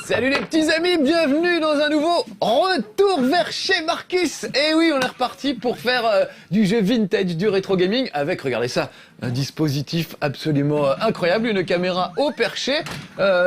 Salut les petits amis, bienvenue dans un nouveau retour vers chez Marcus. Et oui, on est reparti pour faire du jeu vintage, du rétro gaming avec, regardez ça, un dispositif absolument incroyable, une caméra au perché,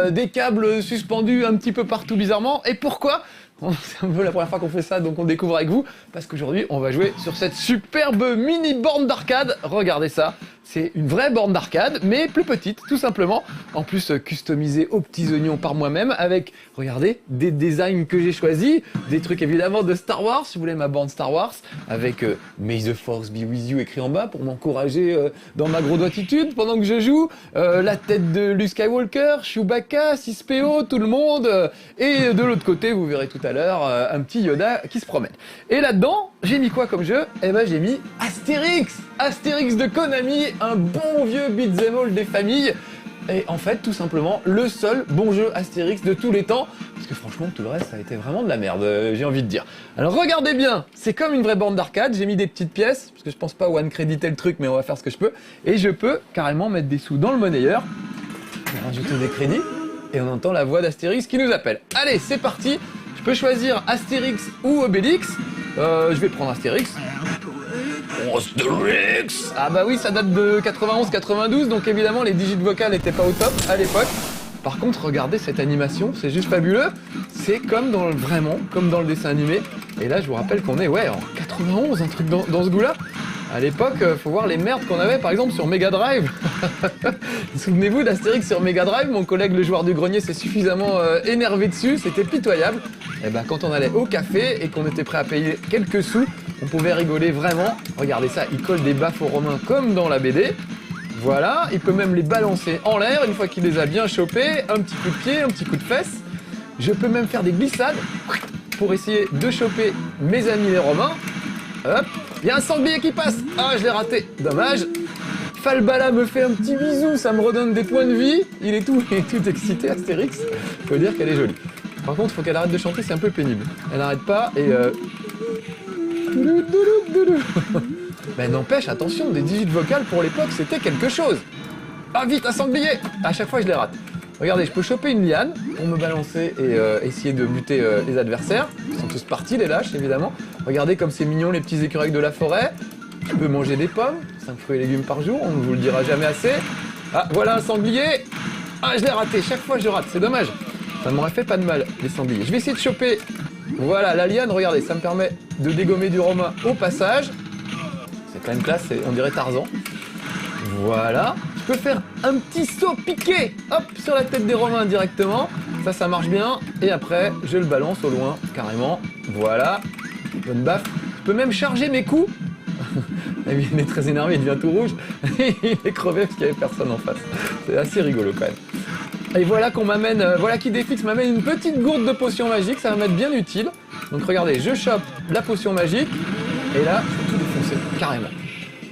des câbles suspendus un petit peu partout bizarrement. Et pourquoi ? C'est un peu la première fois qu'on fait ça, donc on découvre avec vous, parce qu'aujourd'hui on va jouer sur cette superbe mini borne d'arcade. Regardez ça, c'est une vraie borne d'arcade, mais plus petite, tout simplement. En plus, customisée aux petits oignons par moi-même, avec, regardez, des designs que j'ai choisis, des trucs évidemment de Star Wars, si vous voulez ma borne Star Wars, avec May the Force be with you écrit en bas pour m'encourager dans ma gros-doigtitude pendant que je joue, la tête de Luke Skywalker, Chewbacca, 6PO, tout le monde, et de l'autre côté, vous verrez tout à l'heure, un petit Yoda qui se promène. Et là-dedans, j'ai mis quoi comme jeu ? Eh ben j'ai mis Astérix, Astérix de Konami, un bon vieux beat'em all des familles. Et en fait, tout simplement, le seul bon jeu Astérix de tous les temps. Parce que franchement, tout le reste, ça a été vraiment de la merde, j'ai envie de dire. Alors regardez bien, c'est comme une vraie borne d'arcade. J'ai mis des petites pièces, parce que je pense pas one créditer le truc, mais on va faire ce que je peux. Et je peux carrément mettre des sous dans le monnayeur, rajouter des crédits, et on entend la voix d'Astérix qui nous appelle. Allez, c'est parti. Je peux choisir Astérix ou Obélix. Je vais prendre Astérix. Astérix! Ah bah oui, ça date de 91-92, donc évidemment les digits vocales n'étaient pas au top à l'époque. Par contre, regardez cette animation, c'est juste fabuleux. C'est comme vraiment comme dans le dessin animé. Et là, je vous rappelle qu'on est en 91, un truc dans ce goût-là. À l'époque, faut voir les merdes qu'on avait, par exemple, sur Mega Drive. Souvenez-vous d'Astérix sur Mega Drive, mon collègue le joueur du grenier s'est suffisamment énervé dessus, c'était pitoyable. Et ben quand on allait au café et qu'on était prêt à payer quelques sous, on pouvait rigoler vraiment. Regardez ça, il colle des baffes aux Romains comme dans la BD. Voilà, il peut même les balancer en l'air une fois qu'il les a bien chopés. Un petit coup de pied, un petit coup de fesse. Je peux même faire des glissades pour essayer de choper mes amis les Romains. Hop, il y a un sanglier qui passe. Ah, je l'ai raté, dommage. Falbala me fait un petit bisou, ça me redonne des points de vie. Il est tout excité, Astérix. Faut dire qu'elle est jolie. Par contre, il faut qu'elle arrête de chanter, c'est un peu pénible. Elle n'arrête pas et... Mais n'empêche, attention, des digits vocales pour l'époque, c'était quelque chose. Ah vite, un sanglier. À chaque fois, je les rate. Regardez, je peux choper une liane pour me balancer et essayer de buter les adversaires. Ils sont tous partis, les lâches, évidemment. Regardez comme c'est mignon, les petits écureuils de la forêt. Je peux manger des pommes, 5 fruits et légumes par jour, on ne vous le dira jamais assez. Ah, voilà un sanglier. Ah, je l'ai raté, chaque fois je rate, c'est dommage. Ça ne m'aurait fait pas de mal, les sangliers. Je vais essayer de choper, voilà, la liane, regardez, ça me permet de dégommer du Romain au passage. C'est quand même classe, on dirait Tarzan. Voilà. Je peux faire un petit saut piqué, hop, sur la tête des Romains directement. Ça marche bien. Et après, je le balance au loin, carrément. Voilà. Bonne baffe. Je peux même charger mes coups. Il est très énervé, il devient tout rouge. Il est crevé parce qu'il n'y avait personne en face. C'est assez rigolo quand même. Et voilà qu'on m'amène, voilà qui défixe m'amène une petite gourde de potion magique. Ça va m'être bien utile. Donc regardez, je chope la potion magique. Et là, je vais tout défoncer, carrément.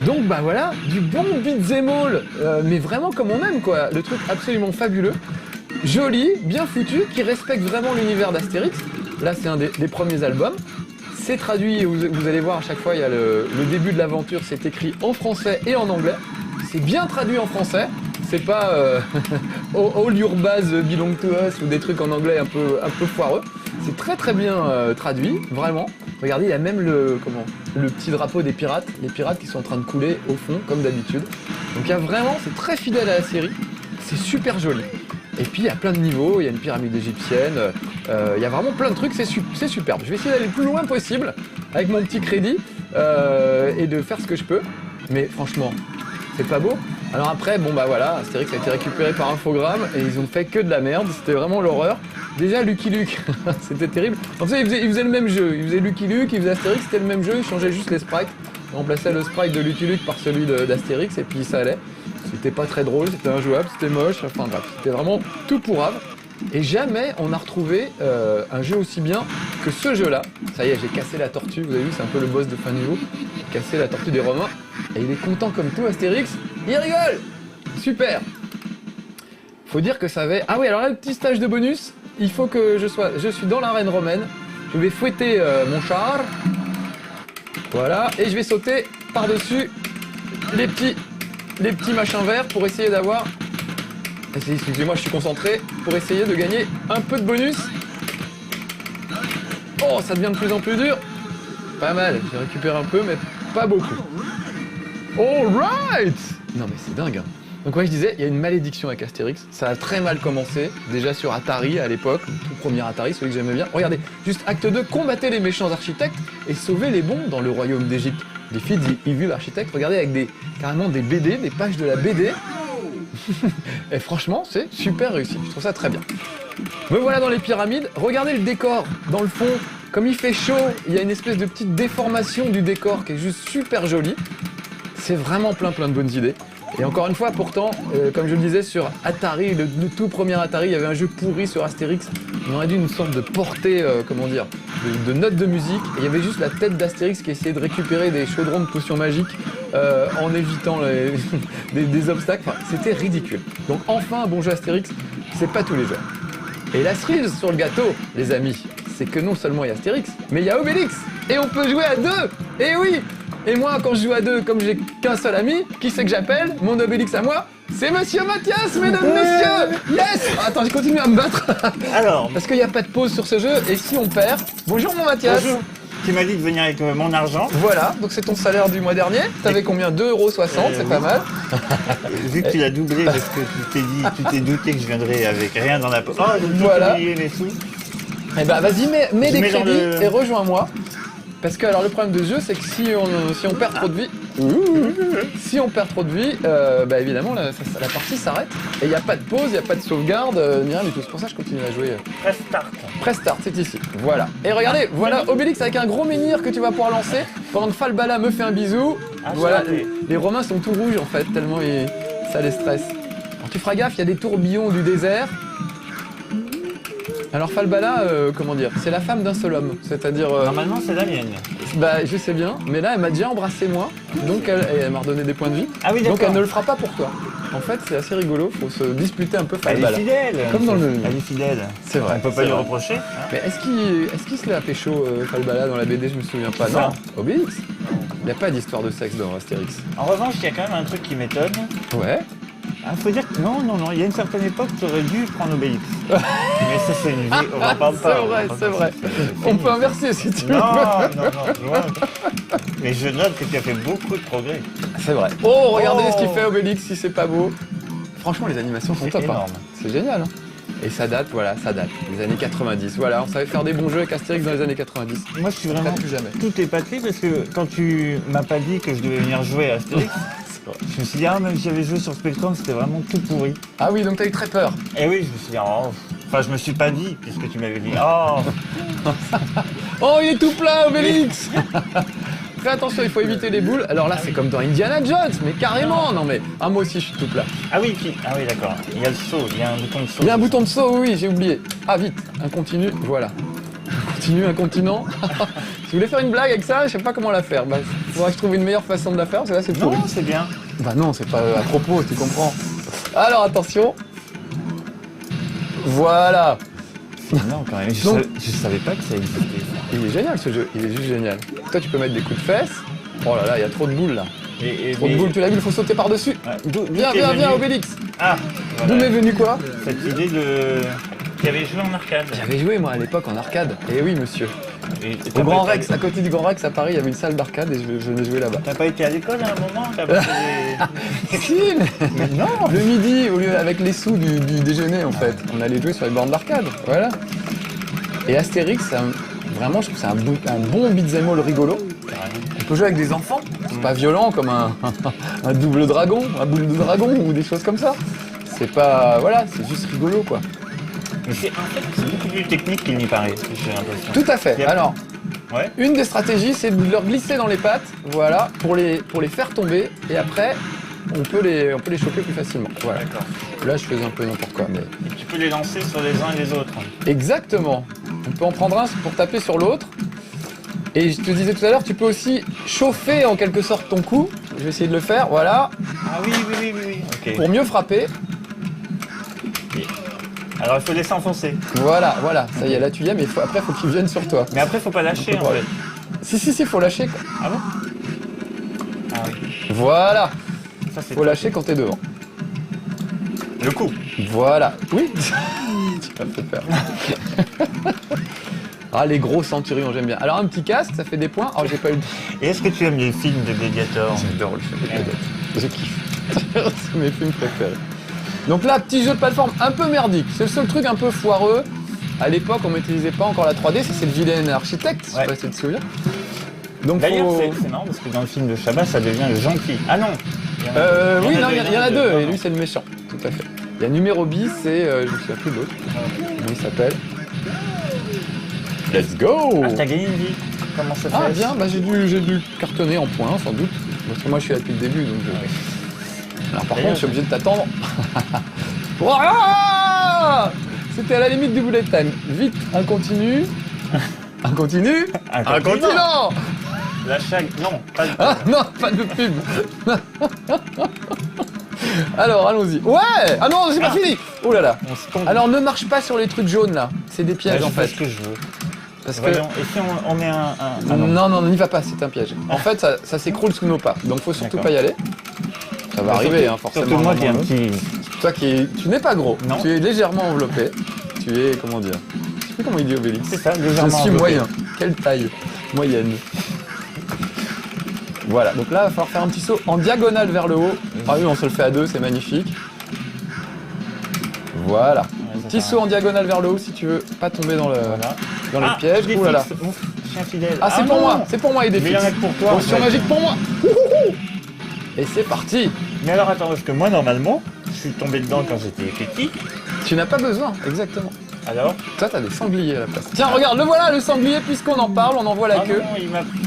Donc bah voilà, du bon beat'em all, mais vraiment comme on aime quoi, le truc absolument fabuleux, joli, bien foutu, qui respecte vraiment l'univers d'Astérix. Là c'est un des premiers albums, c'est traduit et vous allez voir à chaque fois il y a le début de l'aventure, c'est écrit en français et en anglais, c'est bien traduit en français, c'est pas All Your Base Belong to Us ou des trucs en anglais un peu foireux, c'est très bien traduit, vraiment. Regardez, il y a même le petit drapeau des pirates, les pirates qui sont en train de couler au fond, comme d'habitude. Donc il y a vraiment, c'est très fidèle à la série, c'est super joli. Et puis il y a plein de niveaux, il y a une pyramide égyptienne, il y a vraiment plein de trucs, c'est superbe. Je vais essayer d'aller le plus loin possible avec mon petit crédit et de faire ce que je peux. Mais franchement, c'est pas beau. Alors après, bon bah voilà, Astérix a été récupéré par Infogrames et ils ont fait que de la merde, c'était vraiment l'horreur. Déjà Lucky Luke, c'était terrible. En fait, ils faisaient le même jeu, ils faisaient Lucky Luke, ils faisaient Astérix, c'était le même jeu, ils changeaient juste les sprites. Ils remplaçaient le sprite de Lucky Luke par celui d'Astérix et puis ça allait. C'était pas très drôle, c'était injouable, c'était moche, enfin bref, c'était vraiment tout pourrave. Et jamais on a retrouvé un jeu aussi bien que ce jeu-là. Ça y est, j'ai cassé la tortue, vous avez vu, c'est un peu le boss de fin niveau. J'ai cassé la tortue des Romains et il est content comme tout Astérix. Il rigole! Super! Faut dire que ça avait... Ah oui, alors là, le petit stage de bonus, il faut que je suis dans l'arène romaine. Je vais fouetter mon char. Voilà, et je vais sauter par-dessus les petits machins verts pour essayer d'avoir Excusez-moi, je suis concentré pour essayer de gagner un peu de bonus. Oh, ça devient de plus en plus dur. Pas mal, j'ai récupéré un peu, mais pas beaucoup. Alright! Non mais c'est dingue, hein. Donc ouais, je disais, il y a une malédiction avec Astérix. Ça a très mal commencé, déjà sur Atari à l'époque, le tout premier Atari, celui que j'aimais bien. Regardez, juste acte 2, combattez les méchants architectes et sauvez les bons dans le royaume d'Égypte. Des filles Evil Architects, regardez avec carrément des BD, des pages de la BD. Et franchement, c'est super réussi, je trouve ça très bien. Me voilà dans les pyramides, regardez le décor, dans le fond, comme il fait chaud, il y a une espèce de petite déformation du décor qui est juste super jolie. C'est vraiment plein de bonnes idées. Et encore une fois, pourtant, comme je le disais, sur Atari, le tout premier Atari, il y avait un jeu pourri sur Astérix. On aurait dû une sorte de portée, comment dire, de notes de musique. Et il y avait juste la tête d'Astérix qui essayait de récupérer des chaudrons de potions magiques en évitant des obstacles. Enfin, c'était ridicule. Donc enfin, un bon jeu Astérix, c'est pas tous les jours. Et la cerise sur le gâteau, les amis, c'est que non seulement il y a Astérix, mais il y a Obélix. Et on peut jouer à deux. Et oui. Et moi, quand je joue à deux, comme j'ai qu'un seul ami, qui c'est que j'appelle? Mon Obélix à moi, c'est Monsieur Mathias, mesdames, messieurs. Yes. Attends, je continue à me battre. Alors, Parce qu'il n'y a pas de pause sur ce jeu, et si on perd... Bonjour mon Mathias. bonjour. Tu m'as dit de venir avec mon argent. Voilà, donc c'est ton salaire du mois dernier. T'avais combien? 2,60 €, c'est pas mal. Vu que tu l'as doublé parce que tu t'es douté que je viendrais avec rien dans la poche. Oh, j'ai Voilà. oublié mes sous. Eh ben vas-y, mets Je des mets dans crédits le- et rejoins-moi. Parce que alors le problème de ce jeu, c'est que si on perd trop de vie, si on perd trop de vie, bah évidemment la partie s'arrête. Et il n'y a pas de pause, il n'y a pas de sauvegarde, ni rien du tout. C'est pour ça que je continue à jouer. Press start. Press start, c'est ici. Voilà. Et regardez, voilà Obélix avec un gros menhir que tu vas pouvoir lancer pendant que Falbala me fait un bisou. Ah, Voilà, j'ai raté. les Romains sont tout rouges en fait, tellement ça les stresse. Alors tu feras gaffe, il y a des tourbillons du désert. Alors Falbala, comment dire, c'est la femme d'un seul homme, c'est-à-dire... Normalement, c'est la mienne. Bah je sais bien, mais là elle m'a déjà embrassé moi, donc elle m'a redonné des points de vie. Ah oui, Donc d'accord. elle ne le fera pas pour toi. En fait c'est assez rigolo, faut se disputer un peu Elle est Falbala. fidèle. Comme dans le jeu. Elle est fidèle. C'est vrai. On peut c'est pas lui vrai. reprocher. hein. Mais est-ce qu'il se l'a pécho Falbala dans la BD, je me souviens pas. Ça. Non, Obélix. Il n'y a pas d'histoire de sexe dans Astérix. En revanche, il y a quand même un truc qui m'étonne. Ouais. Il faut dire que non, il y a une certaine époque, tu aurais dû prendre Obélix. Mais ça, c'est une vie, on en parle pas. C'est vrai. On peut inverser si tu veux. Non, loin. Mais je note que tu as fait beaucoup de progrès. C'est vrai. Oh, regardez Oh. ce qu'il fait Obélix si c'est pas beau. Franchement, les animations sont C'est top. Hein. énorme. C'est génial. Hein. Et ça date, voilà, ça date. Les années 90. Voilà, on savait faire des bons jeux avec Astérix dans les années 90. Moi, je suis Pas vraiment plus jamais. tout épaté parce que quand tu m'as pas dit que je devais venir jouer à Astérix, je me suis dit, même si j'avais joué sur Spectrum, c'était vraiment tout pourri. Ah oui, donc t'as eu très peur. Et oui, je me suis dit, oh. Enfin, je me suis pas dit, puisque tu m'avais dit, oh. Oh, il est tout plat, Obélix. Fais attention, il faut éviter les boules. Alors là, c'est comme dans Indiana Jones, mais carrément. Non mais, moi aussi, je suis tout plat. Ah oui, d'accord. Il y a le saut, il y a un bouton de saut. Il y a un bouton de saut, oui, j'ai oublié. Ah vite, un continu, voilà. Continu, un continent. Si vous voulez faire une blague avec ça, je sais pas comment la faire. Bah, faudrait que je trouve une meilleure façon de la faire, parce que là, c'est pourri. Non, c'est bien. Bah non, c'est pas à propos, tu comprends. Alors attention. Voilà. Non, quand même. Je savais pas que ça existait. ça. Il est génial ce jeu, il est juste génial. Toi, tu peux mettre des coups de fesses. Oh là là, il y a trop de boules là. Trop de boules, tu l'as vu, il faut sauter par-dessus. Ouais. Viens, t'es viens, venu- viens, Obélix. Ah, D'où m'est voilà. venu quoi? Cette idée de... Qui avait joué en arcade. J'avais joué moi à l'époque en arcade. Eh oui, monsieur. Et Au t'as Grand pas Rex, été- à côté du Grand Rex à Paris, il y avait une salle d'arcade et je venais jouer là-bas. T'as pas été à l'école à un moment? T'as pas fait des... Si, mais Non. le midi, au lieu avec les sous du déjeuner en fait, on allait jouer sur les bornes d'arcade. Voilà. Et Astérix, vraiment, je trouve que c'est un bon beat'em all rigolo. On peut jouer avec des enfants, c'est pas violent comme un double dragon, un boule de dragon ou des choses comme ça. C'est pas. Voilà, c'est juste rigolo quoi. Mais c'est en fait, c'est beaucoup plus technique qu'il n'y paraît, j'ai l'impression. Tout à fait. Yep. Alors, Ouais. une des stratégies, c'est de leur glisser dans les pattes, voilà, pour les faire tomber, et après, on peut les choper plus facilement. Voilà. D'accord. Là, je faisais un peu n'importe quoi, mais. Et tu peux les lancer sur les uns et les autres. Exactement. On peut en prendre un pour taper sur l'autre. Et je te disais tout à l'heure, tu peux aussi chauffer en quelque sorte ton coup. Je vais essayer de le faire, voilà, Ah oui. Ok. pour mieux frapper. Alors il faut laisser enfoncer. Voilà, ça y est, là tu y es, mais après, il faut qu'il vienne sur toi. Mais après, faut pas lâcher On peut en pas. fait. Si, faut lâcher. Ah bon? Ah oui. Voilà, Ça c'est faut lâcher quand t'es devant. Le coup. Voilà. Oui. Tu m'as fait peur. Ah, les gros centurions, j'aime bien. Alors, un petit casque, ça fait des points. Alors, j'ai pas eu le... Et est-ce que tu aimes les films de Gladiator? J'adore le film de Gladiator. Je kiffe. C'est mes films préférés. Donc là, petit jeu de plateforme un peu merdique. C'est le seul truc un peu foireux. À l'époque, on n'utilisait pas encore la 3D. Ça, c'est le vilain architecte. Je sais pas si tu te souviens. Donc, D'ailleurs, faut... c'est marrant parce que dans le film de Chabat, ça devient le gentil. Ah non. Oui, non, il y en a deux. Et lui, c'est le méchant. Tout à fait. Il y a numéro bis, c'est... je me souviens plus de l'autre. Comment il s'appelle? Let's go! Ah, t'as gagné une vie. Comment ça fait? Ah, bien. Bah, j'ai dû cartonner en points, sans doute. Parce que moi, je suis là depuis le début, donc... Alors, par contre, je suis obligé de t'attendre. Ouah, c'était à la limite du bullet time. Vite, un continu. Un continu. Un continent. La chague. Non, pas de... Ah, non, pas de pub. Alors, allons-y. Ouais. Ah non, c'est pas fini. Oh là là. On se tombe. Alors, ne marche pas sur les trucs jaunes, là. C'est des pièges, en fait. C'est ce que je veux. Parce que... Voyons, et si on met un... Ah non, n'y va pas, c'est un piège. En fait, ça s'écroule sous nos pas. Donc, faut surtout pas y aller. Ça va arriver, hein, forcément. Surtout moi qui ai un petit... Toi tu n'es pas gros. Non. Tu es légèrement enveloppé. Tu es, comment dire... Je sais plus comment il dit Obélix. C'est ça, légèrement Je suis enveloppé. moyen. Quelle taille? Moyenne. Voilà, donc là, il va falloir faire un petit saut en diagonale vers le haut. Ah oui, on se le fait à deux, c'est magnifique. Voilà. Petit saut en diagonale vers le haut si tu veux pas tomber dans le piège. Ouh là là. Mon chien fidèle. Ah, c'est pour moi, c'est pour moi, il Mais il y en a défixe. que pour toi. Potion en fait. magique pour moi. Ouhouhou. Et c'est parti. Mais alors attends, parce que moi normalement, je suis tombé dedans quand j'étais petit. Tu n'as pas besoin, exactement. Alors Toi, t'as des sangliers à la place. Tiens, regarde, le voilà, le sanglier, puisqu'on en parle, on en voit la queue. Non, il m'a pris.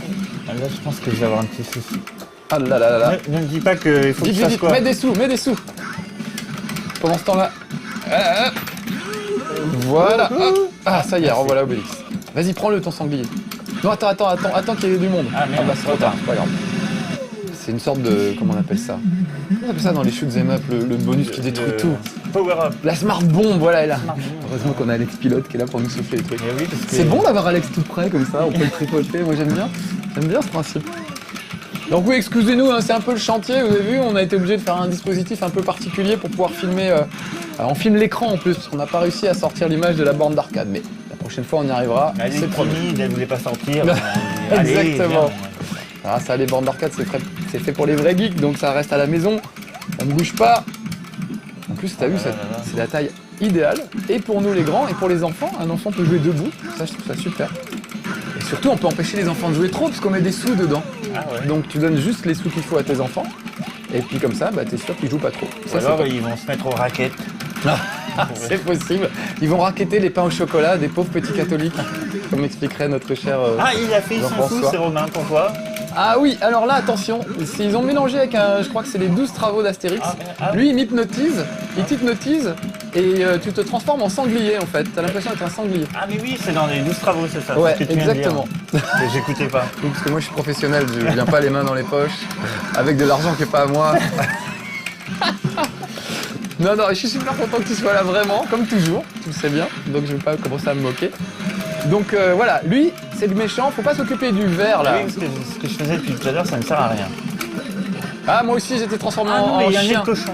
Ah, là, je pense que je vais avoir un petit souci. Ah là là là là. Ne me dis pas qu'il faut que je fasse quoi. Mets des sous. Pendant ce temps-là. Voilà. Hop. Ah, ça y est, revoilà Obélix. Vas-y, prends-le, ton sanglier. Non, attends qu'il y ait du monde. Ah, merde, bah, c'est trop tard, c'est pas grave. C'est une sorte de... Comment on appelle ça? On appelle ça dans les shoot'em up, le bonus qui détruit tout. Power up. La smart bomb, voilà, elle est là. Smart bomb. Heureusement qu'on a Alex Pilote qui est là pour nous souffler les trucs. Eh oui, parce que... C'est bon d'avoir Alex tout près comme ça, on peut le tripoter, moi j'aime bien ce principe. Donc oui, excusez-nous, hein, c'est un peu le chantier, vous avez vu, on a été obligé de faire un dispositif un peu particulier pour pouvoir filmer, on filme l'écran en plus, parce qu'on n'a pas réussi à sortir l'image de la borne d'arcade, mais la prochaine fois on y arrivera, Elle c'est est promis. timide, elle voulait pas sortir. Exactement. Ah ça, les bornes d'arcade, c'est fait pour les vrais geeks, donc ça reste à la maison, ça ne bouge pas. En plus, t'as vu, c'est la taille idéale, et pour nous les grands, et pour les enfants, un enfant peut jouer debout, ça je trouve ça super. Et surtout, on peut empêcher les enfants de jouer trop, parce qu'on met des sous dedans. Ah ouais. Donc tu donnes juste les sous qu'il faut à tes enfants, et puis comme ça, bah, t'es sûr qu'ils jouent pas trop. Ou Ça, alors c'est ils vont se mettre aux raquettes. c'est possible. Ils vont racketter les pains au chocolat des pauvres petits catholiques, comme expliquerait notre cher... Ah, il a fait, il s'en fout, Jean-François. c'est Romain, pourquoi? Ah oui, alors là, attention, ils ont mélangé avec je crois que c'est les 12 travaux d'Astérix. Lui, il m'hypnotise, et tu te transformes en sanglier en fait. T'as l'impression d'être un sanglier. Ah mais oui, c'est dans les 12 travaux, c'est ça. Ouais, c'est ce que tu viens de dire. exactement. Mais j'écoutais pas. Oui, parce que moi je suis professionnel, je viens pas les mains dans les poches, avec de l'argent qui est pas à moi. Non, je suis super content que tu sois là vraiment, comme toujours, tu le sais bien, donc je vais pas commencer à me moquer. Donc voilà, lui, c'est le méchant, faut pas s'occuper du vert là. Oui, parce que ce que je faisais depuis tout à l'heure, ça ne sert à rien. Ah, moi aussi j'étais transformé Ah non, en mais il y a un nez chien. de cochon.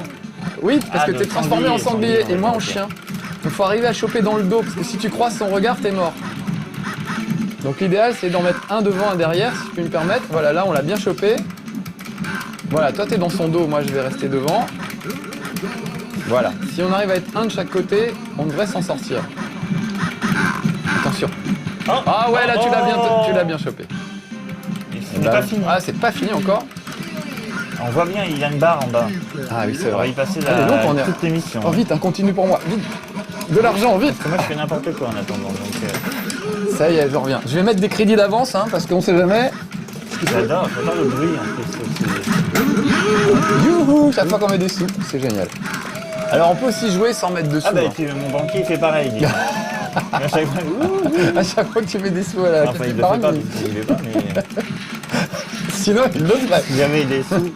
Oui, parce Ah, que de t'es transformé en sanglier sanglier, et moi en ok. chien. Donc faut arriver à choper dans le dos, parce que si tu croises son regard, t'es mort. Donc l'idéal c'est d'en mettre un devant, un derrière, si tu peux me permettre. Voilà, là on l'a bien chopé. Voilà, toi t'es dans son dos, moi je vais rester devant. Voilà, si on arrive à être un de chaque côté, on devrait s'en sortir. Attention. Oh, Ah ouais, là oh, tu l'as bien chopé. Et ce n'est pas fini. Ah, c'est pas fini encore. On voit bien, il y a une barre en bas. Ah oui, c'est On va vrai. y passer Allez, donc, on est- toute l'émission. Oh vite, un continu pour moi, vite. De l'argent, vite. Parce que moi je fais n'importe quoi en attendant. Donc, Ça y est, je reviens. Je vais mettre des crédits d'avance, hein, parce qu'on sait jamais. j'adore le bruit en plus. Youhou, chaque fois qu'on met des sous, c'est génial. Alors on peut aussi jouer sans mettre de sous. Ah bah hein. mon banquier il fait pareil. dis. À chaque fois, À chaque fois que tu mets des sous à la enfin il le pareil, fait pas, mais- parce qu'il veut pas, mais Sinon il le ferait. si jamais il est sous.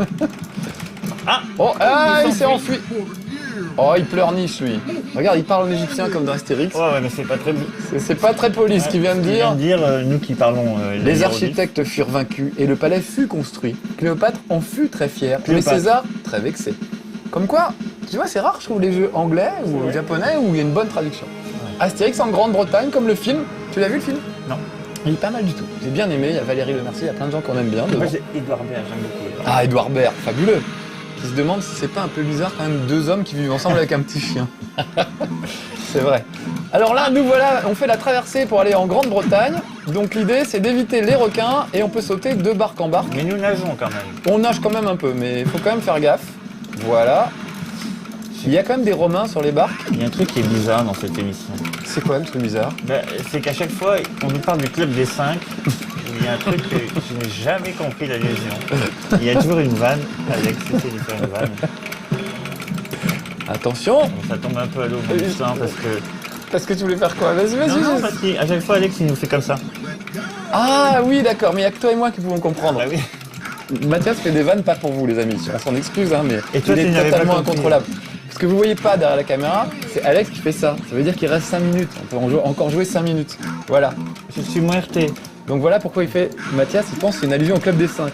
Ah Oh, ah, il s'est s'enfuit. enfui. Oh, il pleurniche lui. Regarde, il parle en égyptien comme dans Astérix. Ouais, mais c'est pas très... C'est pas très poli ce qu'il vient de Il dire. vient de dire, nous qui parlons... Les hiéroglyphes. architectes furent vaincus et le palais fut construit. Cléopâtre en fut très fière, mais Cléopâtre. César très vexé. Comme quoi, Tu vois, c'est rare, je trouve, les jeux anglais ou japonais où il y a une bonne traduction. Astérix en Grande-Bretagne, comme le film. Tu l'as vu le film? Non. Il est pas mal du tout. J'ai bien aimé, il y a Valérie Lemercier, il y a plein de gens qu'on aime bien dedans. Moi, j'ai Edouard Baird, j'aime beaucoup. Ah, Édouard Baird, fabuleux. Qui se demande si c'est pas un peu bizarre quand même deux hommes qui vivent ensemble avec un petit chien. C'est vrai. Alors là, nous voilà, on fait la traversée pour aller en Grande-Bretagne. Donc l'idée, c'est d'éviter les requins et on peut sauter de barque en barque. Mais nous nageons quand même. On nage quand même un peu, mais il faut quand même faire gaffe. Voilà. Il y a quand même des Romains sur les barques. Il y a un truc qui est bizarre dans cette émission. C'est quoi le truc bizarre? C'est qu'à chaque fois, on nous parle du club des 5. Il y a un truc que je n'ai jamais compris la légion. Il y a toujours une vanne. Alex essaie de faire une vanne. Attention. Bon, ça tombe un peu à l'eau du sang parce que... Parce que tu voulais faire quoi? Vas-y, vas-y. Non, parce qu'à chaque fois, Alex, il nous fait comme ça. Ah oui, d'accord, mais il n'y a que toi et moi qui pouvons comprendre. Ah oui. Mathias fait des vannes pas pour vous, les amis. On s'en excuse, hein, mais Et toi, il tu est n'avais pas totalement compris. incontrôlable. Ce que vous voyez pas derrière la caméra, c'est Alex qui fait ça. Ça veut dire qu'il reste 5 minutes. On peut encore jouer 5 minutes. Voilà. Je suis moins RT. Donc voilà pourquoi il fait. Mathias, il pense que c'est une allusion au club des 5.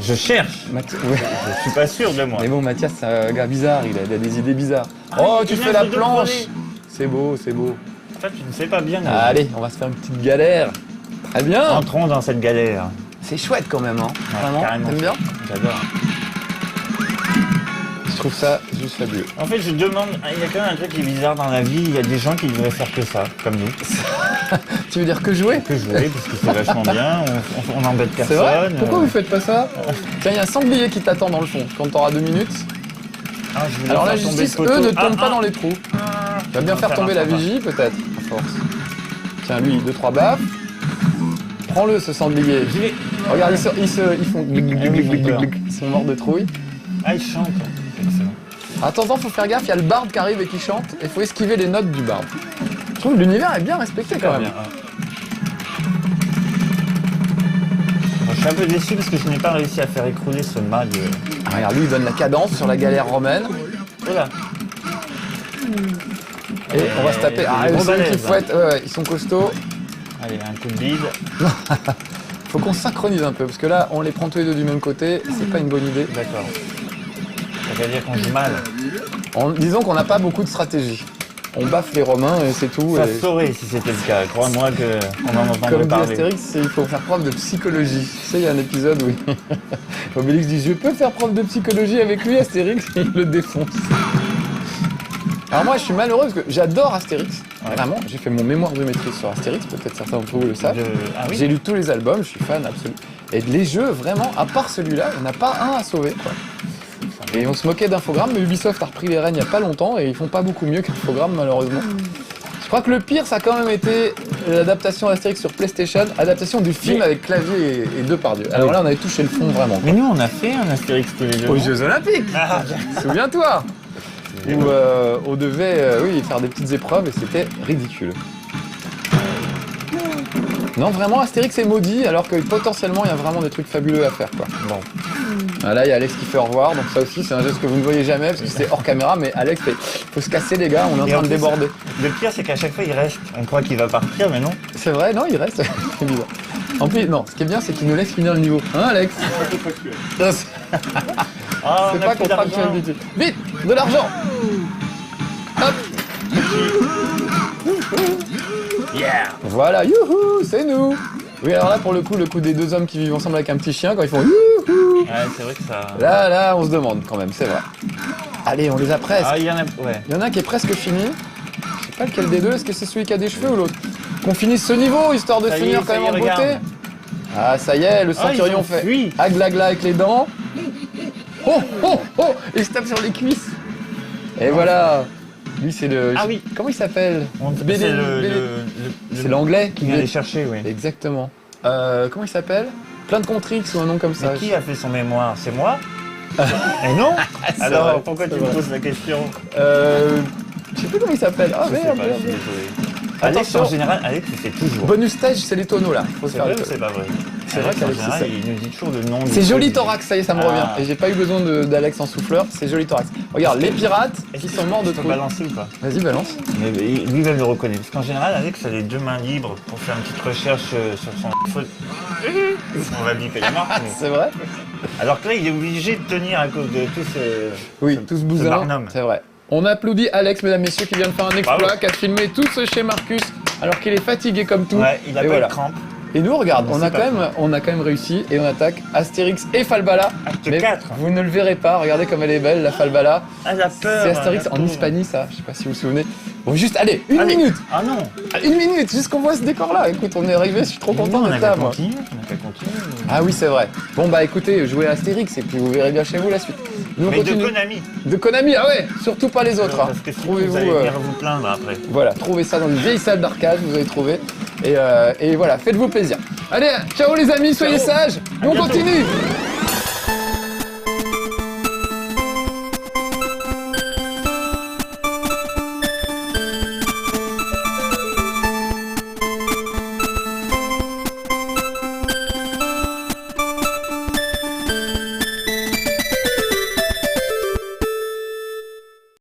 Je cherche. Ouais. Je suis pas sûr de moi. Mais bon, Mathias, c'est un gars bizarre. Il a des idées bizarres. Oh, tu il fais nage la de deux planche. volets. C'est beau, c'est beau. Toi, tu ne sais pas bien. Allez, on va se faire une petite galère. Très bien. Entrons dans cette galère. C'est chouette quand même, hein. Ouais, Vraiment. carrément. T'aimes bien? J'adore. Je trouve ça juste fabuleux. En fait, je demande, il y a quand même un truc qui est bizarre dans la vie. Il y a des gens qui devraient faire que ça, comme nous. Tu veux dire que jouer? Que jouer, parce que c'est vachement bien. On n'embête C'est vrai? personne. Pourquoi vous faites pas ça? Tiens, il y a un sanglier qui t'attend dans le fond, quand t'auras 2 minutes. Ah, je voulais Alors la faire tomber justice, le poteau. eux, ne tombent pas dans les trous. Ah, Tu vas bien faire tomber la vigie, peut-être, à force. Tiens, lui, 2-3 baffes. Prends-le, ce sanglier. J'y vais. Regarde, ils font glic, glic, glic, glic, glic, glic. Ils sont morts de trouille. Ah, il chante. Excellent. Attends, faut faire gaffe, il y a le barde qui arrive et qui chante, et faut esquiver les notes du barde. Je trouve que l'univers est bien respecté quand même. Bien, ouais. Bon, je suis un peu déçu parce que je n'ai pas réussi à faire écrouler ce mât de... Ah, regarde, lui, il donne la cadence sur la galère romaine. Voilà. Et on va se taper. Ah, des gros ceux qui balèzes, fouettent, ouais, ils sont costauds. Allez, un coup de bide. Faut qu'on synchronise un peu, parce que là, on les prend tous les deux du même côté, c'est pas une bonne idée. D'accord. Ça veut dire qu'on joue mal. Disons qu'on n'a pas beaucoup de stratégie. On baffe les Romains et c'est tout. Ça et saurait si c'était le cas. Crois-moi qu'on en entendrait comme dit parler. Astérix, il faut faire preuve de psychologie. Tu sais, il y a un épisode où Obélix dit « Je peux faire preuve de psychologie avec lui, Astérix ?» et il le défonce. Alors moi, je suis malheureux parce que j'adore Astérix. Ouais. Vraiment, j'ai fait mon mémoire de maîtrise sur Astérix, peut-être certains d'entre vous le savent. Ah oui. J'ai lu tous les albums, je suis fan absolu. Et les jeux, vraiment, à part celui-là, il n'y en a pas un à sauver, quoi. Et on se moquait d'Infogrames, mais Ubisoft a repris les rênes il n'y a pas longtemps et ils font pas beaucoup mieux qu'Infogrames, malheureusement. Je crois que le pire, ça a quand même été l'adaptation d'Astérix sur PlayStation, adaptation du film avec clavier et Depardieu. Alors oui. là, on avait touché le fond, vraiment. Mais nous, on a fait un Astérix tous les deux. Aux non Jeux Olympiques, Ah, souviens-toi, où on devait oui, faire des petites épreuves et c'était ridicule. Non, vraiment, Astérix est maudit, alors que potentiellement, il y a vraiment des trucs fabuleux à faire, quoi. Bon. Ah, là, il y a Alex qui fait au revoir, donc ça aussi, c'est un geste que vous ne voyez jamais, parce que c'est hors caméra, mais Alex fait « Faut se casser, les gars, on est en Et train en de plus, déborder. » le pire, c'est qu'à chaque fois, il reste. On croit qu'il va partir, mais non. C'est vrai, non, il reste. C'est bizarre. En plus, non, ce qui est bien, c'est qu'il nous laisse finir le niveau. Hein, Alex? Non, c'est Ah, on a pas plus d'argent. contractuel du tout. Vite, de l'argent. Hop. Yeah. Voilà, youhou, c'est nous. Oui, alors là, pour le coup des deux hommes qui vivent ensemble avec un petit chien, quand ils font youhou, Ouais, c'est vrai que ça... là, on se demande quand même, c'est vrai. Allez, on les a presque. Ah, il y en a... Ouais. Il y en a un qui est presque fini. Je sais pas lequel des deux, est-ce que c'est celui qui a des cheveux ou l'autre? Qu'on finisse ce niveau, histoire de Ça y est, finir quand ça même y est, en beauté. regarde. Ah, ça y est, le Ah, centurion ils ont fait fui. aglagla avec les dents. Oh, oh, oh, et il se tape sur les cuisses. Et voilà. Lui, c'est le... Ah oui. Comment il s'appelle? C'est Béné- C'est l'anglais qui vient les chercher, oui. Exactement. Comment il s'appelle? Plein de Contrix ou un nom comme ça. Mais qui a fait son mémoire? C'est moi? Et non. C'est Alors, vrai, pourquoi c'est tu me vrai. poses la question? Je sais plus comment il s'appelle. Ah Je sais merde, pas, merde, je suis merde. désolé. Alex, Attention, en général, Alex, il fait toujours. bonus stage, c'est les tonneaux là. Faut se C'est faire vrai les ou tonneaux. c'est pas vrai? C'est vrai Alex, en qu'Alex, général, c'est ça. il nous dit toujours le nom. C'est joli thorax, ça y est, ça me Ah. revient. Et j'ai pas eu besoin d'Alex en souffleur, c'est joli thorax. Regarde, les pirates qui sont morts de Tu peux trouille. balancer ou pas? Vas-y, balance. Mais lui, il va le reconnaître. Parce qu'en général, Alex a les deux mains libres pour faire une petite recherche sur son iPhone. On va biper la marque. mais- C'est vrai? Alors que là, il est obligé de tenir à cause de tout ce. Oui, tous bousins. barnum. C'est vrai. On applaudit Alex, mesdames, messieurs, qui vient de faire un exploit, Bravo. qui a filmé tout ce chez Marcus, alors qu'il est fatigué comme tout. Ouais, il a Et pas voilà. de crampe. Et nous, regarde, Mais on c'est a, pas quand même réussi et on attaque Astérix et Falbala. Acte Mais 4. vous ne le verrez pas, regardez comme elle est belle, la Falbala. Ah, la peur. C'est Astérix la en pauvre. Hispanie, ça, je sais pas si vous vous souvenez. Bon, juste, allez, une Allez. minute. Ah non. Une minute, juste qu'on voit ce décor-là. Écoute, on est arrivé, je suis trop content on a d'être qu'à là, moi. continuer. On a qu'à continuer. Ah oui, c'est vrai. Bon, bah écoutez, jouez à Astérix et puis vous verrez bien chez vous la suite. Nous, on Mais de continue. Konami. De Konami, ah ouais, surtout pas les autres. hein. Parce que sinon, Trouvez-vous. vous allez venir vous plaindre après. Voilà, trouvez ça dans une vieille salle d'arcade, vous allez trouver. Et voilà, faites-vous plaisir. Allez, ciao les amis, soyez Ciao. sages. Nous on bientôt. continue.